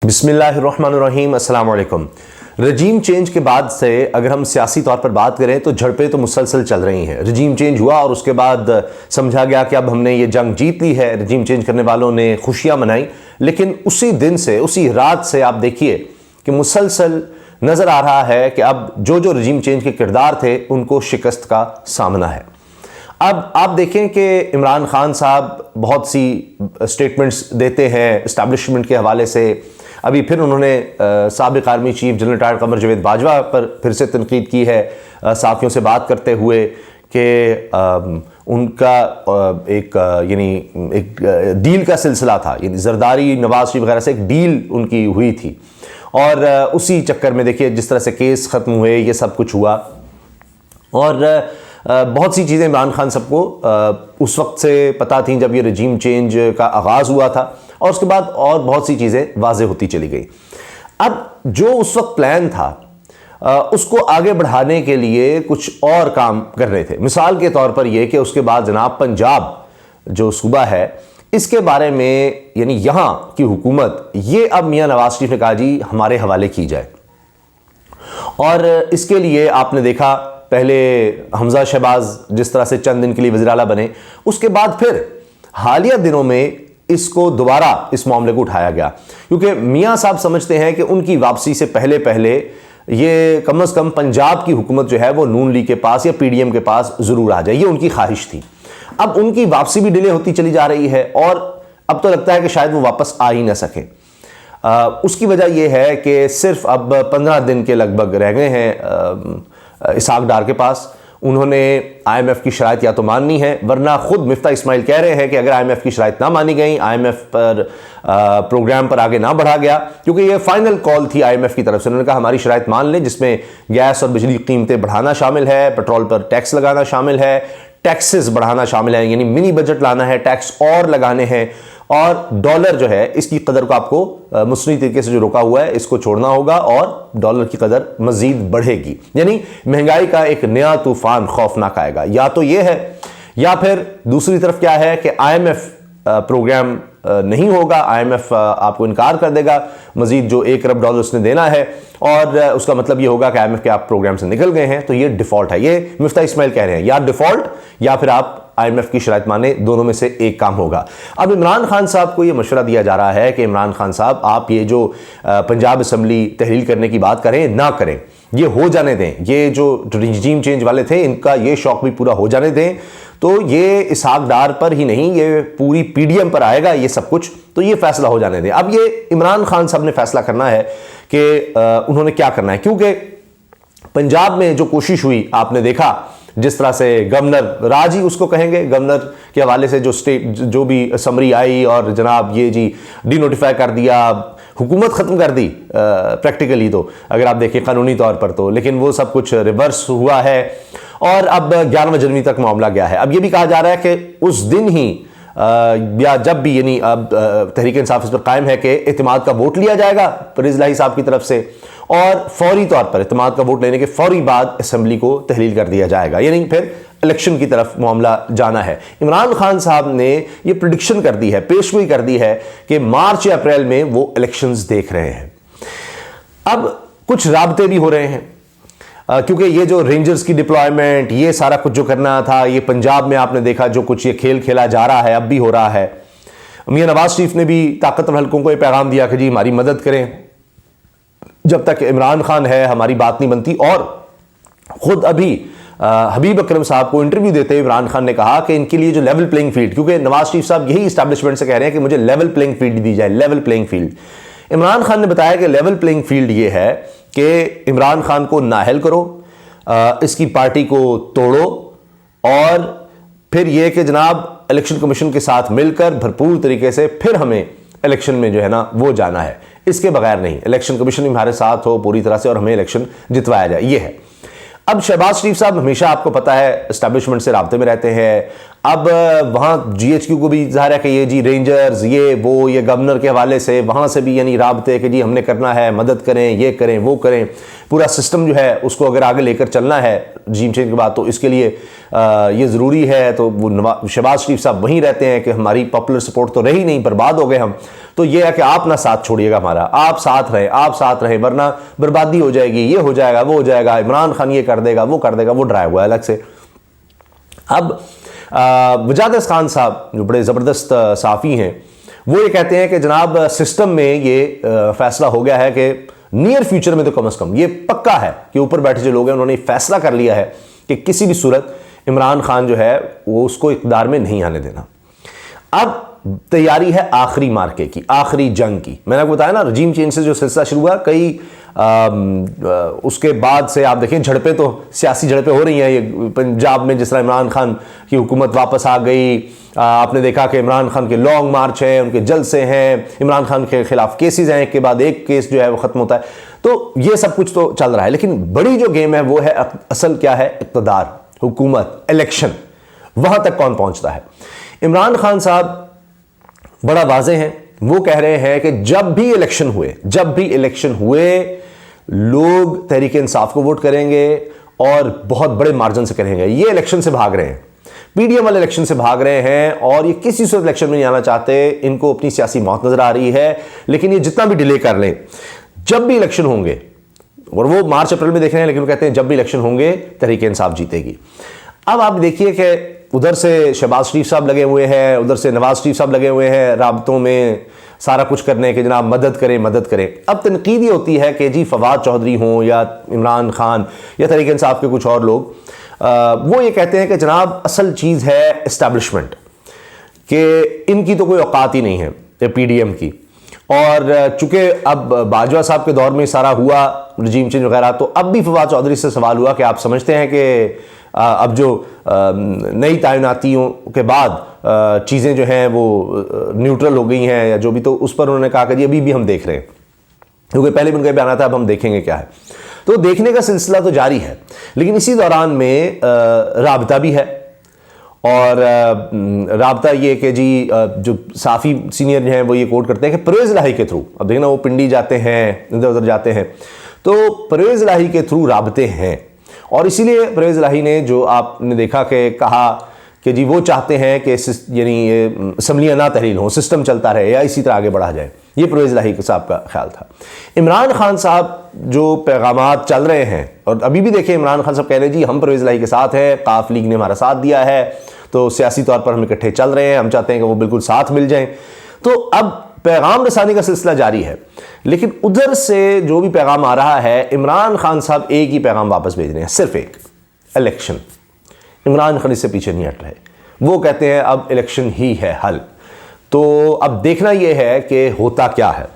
बिस्मिल्लाहिर्रहमानिर्रहीम, अस्सलाम वालेकुम। रजीम चेंज के बाद से अगर हम सियासी तौर पर बात करें तो झड़पें तो मुसलसल चल रही हैं। रजीम चेंज हुआ और उसके बाद समझा गया कि अब हमने ये जंग जीत ली है। रजीम चेंज करने वालों ने खुशियां मनाई, लेकिन उसी दिन से, उसी रात से आप देखिए कि मुसलसल नज़र आ रहा है कि अब जो जो रजीम चेंज के किरदार थे उनको शिकस्त का सामना है। अब आप देखें कि इमरान खान साहब बहुत सी स्टेटमेंट्स देते हैं इस्टेब्लिशमेंट के हवाले से। अभी फिर उन्होंने साबिक army chief general retired Qamar Javed Bajwa पर फिर से तनकीद की है, साथियों से बात करते हुए कि उनका एक डील का सिलसिला था, यानी जरदारी, नवाज शरीफ वगैरह से एक डील उनकी हुई थी और उसी चक्कर में देखिए जिस तरह से केस ख़त्म हुए, ये सब कुछ हुआ। और बहुत सी चीज़ें इमरान खान सबको उस वक्त से पता थी जब ये रजीम चेंज का आगाज़ हुआ था, और उसके बाद और बहुत सी चीज़ें वाज़ेह होती चली गई। अब जो उस वक्त प्लान था उसको आगे बढ़ाने के लिए कुछ और काम करने थे। मिसाल के तौर पर यह कि उसके बाद जनाब पंजाब जो सूबा है इसके बारे में, यानी यहाँ की हुकूमत, ये अब मियाँ नवाज शरीफ ने कहा जी हमारे हवाले की जाए। और इसके लिए आपने देखा पहले हमजा शहबाज जिस तरह से चंद दिन के लिए वज़ीर आला बने, उसके बाद फिर हालिया दिनों में इसको दोबारा इस मामले को उठाया गया, क्योंकि मियाँ साहब समझते हैं कि उनकी वापसी से पहले पहले ये कम से कम पंजाब की हुकूमत जो है वो नून लीग के पास या पीडीएम के पास ज़रूर आ जाए, ये उनकी ख्वाहिश थी। अब उनकी वापसी भी डिले होती चली जा रही है और अब तो लगता है कि शायद वो वापस आ ही ना सके। उसकी वजह यह है कि सिर्फ अब 15 दिन के लगभग रह गए हैं इसहाक डार के पास। उन्होंने आईएमएफ की शराइत या तो माननी है, वरना खुद मिफ्ता इस्माइल कह रहे हैं कि अगर आईएमएफ की शराइत ना मानी गई, आईएमएफ पर प्रोग्राम पर आगे ना बढ़ा गया, क्योंकि ये फाइनल कॉल थी आईएमएफ की तरफ से। उन्होंने कहा हमारी शराइत मान लें, जिसमें गैस और बिजली की कीमतें बढ़ाना शामिल है, पेट्रोल पर टैक्स लगाना शामिल है, टैक्सेस बढ़ाना शामिल है, यानी मिनी बजट लाना है, टैक्स और लगाने हैं, और डॉलर जो है इसकी कदर को आपको मुस्लिम तरीके से जो रोका हुआ है इसको छोड़ना होगा और डॉलर की कदर मजीद बढ़ेगी। यानी महंगाई का एक नया तूफान खौफनाक आएगा। या तो ये है, या फिर दूसरी तरफ क्या है कि आईएमएफ प्रोग्राम नहीं होगा, आईएमएफ आपको इनकार कर देगा मजीद जो $1 अरब उसने देना है, और उसका मतलब ये होगा कि आईएमएफ के आप प्रोग्राम से निकल गए हैं। तो ये डिफॉल्ट है, ये मिफ्ता इस्माइल कह रहे हैं, या डिफॉल्ट या फिर आप आईएमएफ की शराइत माने, दोनों में से एक काम होगा। अब इमरान खान साहब को यह मशवरा दिया जा रहा है कि इमरान खान साहब आप ये जो पंजाब असम्बली तहलील करने की बात करें ना करें, ये हो जाने दें। ये जो रजीम चेंज वाले थे इनका ये शौक भी पूरा हो जाने दें, तो ये इसहाक डार पर ही नहीं, ये पूरी पीडीएम पर आएगा ये सब कुछ, तो ये फैसला हो जाने दें। अब ये इमरान खान साहब ने फैसला करना है कि उन्होंने क्या करना है, क्योंकि पंजाब में जो कोशिश हुई आपने देखा, जिस तरह से गवर्नर राज ही उसको कहेंगे, गवर्नर के हवाले से जो स्टेट जो भी समरी आई और जनाब ये जी डिनोटिफाई कर दिया, हुकूमत ख़त्म कर दी प्रैक्टिकली, तो अगर आप देखें कानूनी तौर पर तो, लेकिन वो सब कुछ रिवर्स हुआ है और अब 11 जनवरी तक मामला गया है। अब ये भी कहा जा रहा है कि उस दिन ही या जब भी, यानी अब तहरीक इंसाफ इस पर कायम है कि एतमाद का वोट लिया जाएगा परवेज़ इलाही साहब की तरफ से, और फौरी तौर पर एतमाद का वोट लेने के फौरी बाद असम्बली को तहलील कर दिया जाएगा, यानी फिर इलेक्शन की तरफ मामला जाना है। इमरान खान साहब ने ये प्रेडिक्शन कर दी है, पेशगोई कर दी है कि मार्च या अप्रैल में वो इलेक्शंस देख रहे हैं। अब कुछ राबते भी हो रहे हैं, क्योंकि ये जो रेंजर्स की डिप्लॉयमेंट, ये सारा कुछ जो करना था, ये पंजाब में आपने देखा जो कुछ ये खेल खेला जा रहा है, अब भी हो रहा है। मियां नवाज शरीफ ने भी ताकतवर हलकों को ये पैगाम दिया कि जी हमारी मदद करें, जब तक इमरान खान है हमारी बात नहीं बनती। और खुद अभी हबीब अकरम साहब को इंटरव्यू देते हुए इमरान खान ने कहा कि इनके लिए जो लेवल प्लेइंग फील्ड, क्योंकि नवाज शरीफ साहब यही इस्टेब्लिशमेंट से कह रहे हैं कि मुझे लेवल प्लेइंग फील्ड दी जाए, level playing field. Imran Khan ने बताया कि लेवल प्लेइंग फील्ड ये है कि इमरान खान को नाअहल करो, इसकी पार्टी को तोड़ो, और फिर यह कि जनाब इलेक्शन कमीशन के साथ मिलकर भरपूर तरीके से फिर हमें इलेक्शन में जो है ना वो जाना है, इसके बगैर नहीं। इलेक्शन कमीशन भी हमारे साथ हो पूरी तरह से और हमें इलेक्शन जितवाया जाए, ये है। अब शहबाज शरीफ साहब हमेशा आपको पता है इस्टेब्लिशमेंट से राब्ते में रहते हैं, अब वहाँ जीएचक्यू को भी ज़ाहिर है कि ये जी रेंजर्स ये गवर्नर के हवाले से वहाँ से भी यानी राब्ते कि जी हमने करना है, मदद करें, ये करें, वो करें, पूरा सिस्टम जो है उसको अगर आगे लेकर चलना है रजीम चेंज के बाद, तो इसके लिए ये ज़रूरी है। तो वो शहबाज शरीफ साहब वहीं रहते हैं कि हमारी पॉपुलर सपोर्ट तो रही नहीं, बर्बाद हो गए हम, तो ये है कि आप ना साथ छोड़िएगा हमारा, आप साथ रहें वरना बर्बादी हो जाएगी, ये हो जाएगा, वो हो जाएगा, इमरान खान ये कर देगा, वो कर देगा, वो डराया हुआ है अलग से। अब वजाद खान साहब जो बड़े ज़बरदस्त साफ़ी हैं, वो ये कहते हैं कि जनाब सिस्टम में ये फैसला हो गया है कि नियर फ्यूचर में तो कम से कम ये पक्का है कि ऊपर बैठे जो लोग हैं उन्होंने फैसला कर लिया है कि किसी भी सूरत इमरान खान जो है वो उसको इक़्तिदार में नहीं आने देना। अब तैयारी है आखिरी मार्के की, आखिरी जंग की। मैंने आपको बताया ना रजीम चेंज से जो सिलसिला शुरू हुआ, कई उसके बाद से आप देखें झड़पें, तो सियासी झड़पें हो रही हैं। ये पंजाब में जिस तरह इमरान खान की हुकूमत वापस आ गई, आपने देखा कि इमरान खान के लॉन्ग मार्च हैं, उनके जलसे हैं, इमरान खान के खिलाफ केसेस हैं, एक के बाद एक केस जो है वो ख़त्म होता है। तो ये सब कुछ तो चल रहा है, लेकिन बड़ी जो गेम है वो है असल क्या है, इक़्तिदार, हुकूमत, इलेक्शन, वहाँ तक कौन पहुँचता है। इमरान खान साहब बड़ा वाज़ेह हैं, वो कह रहे हैं कि जब भी इलेक्शन हुए लोग तहरीक इंसाफ को वोट करेंगे और बहुत बड़े मार्जिन से करेंगे। ये इलेक्शन से भाग रहे हैं, पीडीएम वाले इलेक्शन से भाग रहे हैं और ये किसी सूरत इलेक्शन में नहीं आना चाहते। इनको अपनी सियासी मौत नजर आ रही है, लेकिन ये जितना भी डिले कर लें, जब भी इलेक्शन होंगे, और वो मार्च अप्रैल में देख रहे हैं, लेकिन वो कहते हैं जब भी इलेक्शन होंगे तहरीक इंसाफ जीतेगी। अब आप देखिए कि उधर से शहबाज शरीफ साहब लगे हुए हैं, उधर से नवाज शरीफ साहब लगे हुए हैं राब्तों में सारा कुछ करने के, जनाब मदद करें। अब तनकीद ये होती है कि जी फवाद चौधरी हों या इमरान खान या तहरीक इंसाफ के कुछ और लोग, वो ये कहते हैं कि जनाब असल चीज़ है इस्टेब्लिशमेंट, कि इनकी तो कोई औकात ही नहीं है पीडीएम की। और चूंकि अब बाजवा साहब के दौर में सारा हुआ रजीम चेंज वगैरह, तो अब भी फवाद चौधरी से सवाल हुआ कि आप समझते हैं कि अब जो नई तैनातियों के बाद चीज़ें जो हैं वो न्यूट्रल हो गई हैं या जो भी, तो उस पर उन्होंने कहा कि जी अभी भी हम देख रहे हैं, क्योंकि पहले भी उनका बयान था अब हम देखेंगे क्या है। तो देखने का सिलसिला तो जारी है, लेकिन इसी दौरान में राबता भी है। और राबता ये कि जी जो साफ़ी सीनियर हैं वो ये कोट करते हैं कि परवेज़ इलाही के थ्रू, अब देखना वो पिंडी जाते हैं, इधर उधर जाते हैं, तो परवेज़ इलाही के थ्रू राबते हैं। और इसीलिए परवेज़ इलाही ने जो आपने देखा कि कहा कि जी वो चाहते हैं कि यानी असम्बलियाँ ना तहरील हों, सिस्टम चलता रहे या इसी तरह आगे बढ़ा जाए। ये परवेज़ इलाही साहब का ख्याल था। इमरान खान साहब जो पैगामात चल रहे हैं, और अभी भी देखें इमरान खान साहब कह रहे हैं जी हम परवेज़ इलाही के साथ हैं, काफ लीग ने हमारा साथ दिया है, तो सियासी तौर पर हम इकट्ठे चल रहे हैं, हम चाहते हैं कि वो बिल्कुल साथ मिल जाएं। तो अब पैगाम रसानी का सिलसिला जारी है, लेकिन उधर से जो भी पैगाम आ रहा है, इमरान खान साहब एक ही पैगाम वापस भेज रहे हैं, सिर्फ एक, इलेक्शन। इमरान खान इससे पीछे नहीं हट रहे, वो कहते हैं अब इलेक्शन ही है हल। तो अब देखना यह है कि होता क्या है।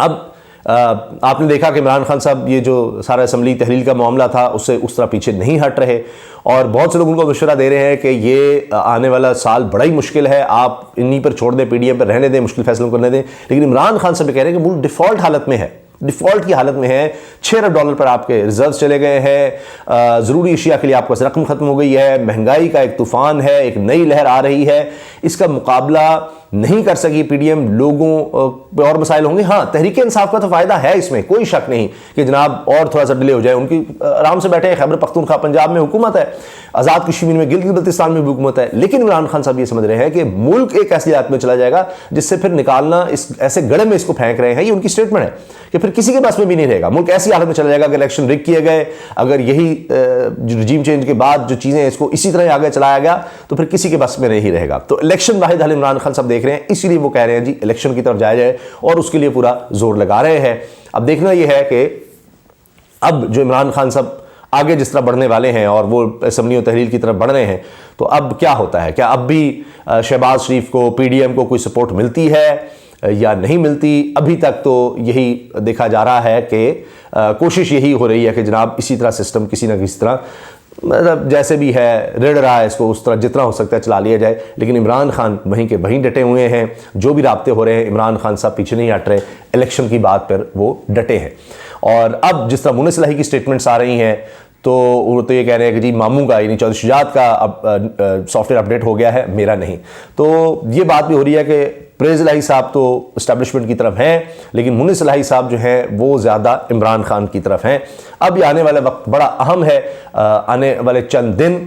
अब आपने देखा कि इमरान खान साहब ये जो सारा असम्बली तहरील का मामला था उससे उस तरह पीछे नहीं हट रहे, और बहुत से लोग उनको मशवरा दे रहे हैं कि ये आने वाला साल बड़ा ही मुश्किल है, आप इन्हीं पर छोड़ दें, पीडीएम पर रहने दें, मुश्किल फैसलों करने दें। लेकिन इमरान खान साहब कह रहे हैं कि मुल्क डिफ़ॉल्ट हालत में है, डिफ़ॉल्ट की हालत में है, $6 अरब पर आपके रिजर्व चले गए हैं, ज़रूरी अशिया के लिए आपके पास रकम ख़त्म हो गई है, महंगाई का एक तूफ़ान है, एक नई लहर आ रही है, इसका मुकाबला नहीं कर सकी पीडीएम, लोगों पे और मसाइल होंगे। हाँ, तहरीक इंसाफ का तो फ़ायदा है, इसमें कोई शक नहीं कि जनाब और थोड़ा सा डिले हो जाए, उनकी आराम से बैठे हैं, खैबर पख्तूनख्वा पंजाब में हुकूमत है, आज़ाद कश्मीर में गिलगित बल्तिस्तान में भी हुकूमत है। लेकिन इमरान खान साहब ये समझ रहे हैं कि मुल्क एक ऐसी हालत में चला जाएगा जिससे फिर निकालना, इस ऐसे गड़े में इसको फेंक रहे हैं, ये उनकी स्टेटमेंट है कि फिर किसी के पास में भी नहीं रहेगा, मुल्क ऐसी हालत में चला जाएगा कि इलेक्शन रिग किए गए, अगर यही रजीम चेंज के बाद जो चीज़ें इसको इसी तरह आगे चलाया गया तो फिर किसी के बस में नहीं रहेगा। तो इलेक्शन वाहिद हल इमरान खान साहब देख रहे हैं, इसीलिए वो कह रहे हैं जी इलेक्शन की तरफ जाया जाए और उसके लिए पूरा जोर लगा रहे हैं। अब देखना यह है कि अब जो इमरान खान साहब आगे जिस तरह बढ़ने वाले हैं और वो असम्बली और तहरील की तरफ बढ़ रहे हैं, तो अब क्या होता है, क्या अब भी शहबाज शरीफ को, पीडीएम को कोई सपोर्ट मिलती है या नहीं मिलती। अभी तक तो यही देखा जा रहा है कि कोशिश यही हो रही है कि जनाब इसी तरह सिस्टम किसी ना किसी तरह, मतलब जैसे भी है रेड़ रहा है, इसको उस तरह जितना हो सकता है चला लिया जाए। लेकिन इमरान खान वहीं के वहीं डटे हुए हैं, जो भी राब्ते हो रहे हैं इमरान खान साहब पीछे नहीं हट रहे, इलेक्शन की बात पर वो डटे हैं। और अब जिस तरह मुनीस इलाही की स्टेटमेंट्स आ रही हैं, तो वो तो ये कह रहे हैं कि जी मामू का यानी चौधरी शुजात का अब सॉफ्टवेयर अपडेट हो गया है, मेरा नहीं। तो ये बात भी हो रही है कि प्रेज इलाही साहब तो इस्टेब्लिशमेंट की तरफ हैं, लेकिन मुनिस इलाही साहब जो हैं वो ज़्यादा इमरान खान की तरफ हैं। अब ये आने वाला वक्त बड़ा अहम है, आने वाले चंद दिन,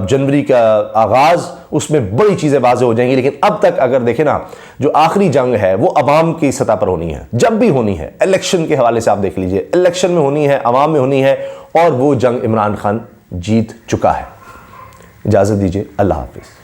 जनवरी का आगाज़, उसमें बड़ी चीज़ें वाज़ेह हो जाएंगी। लेकिन अब तक अगर देखें ना, जो आखिरी जंग है वो अवाम की सतह पर होनी है, जब भी होनी है, इलेक्शन के हवाले से आप देख लीजिए, इलेक्शन में होनी है, अवाम में होनी है, और वो जंग इमरान खान जीत चुका है। इजाज़त दीजिए, अल्लाह हाफिज़।